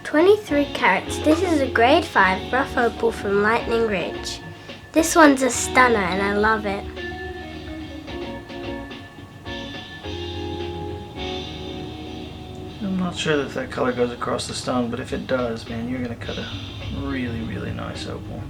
23 carats. This is a grade 5 rough opal from Lightning Ridge. This one's a stunner and I love it. I'm not sure that color goes across the stone, but if it does, man, you're going to cut a really, really nice opal.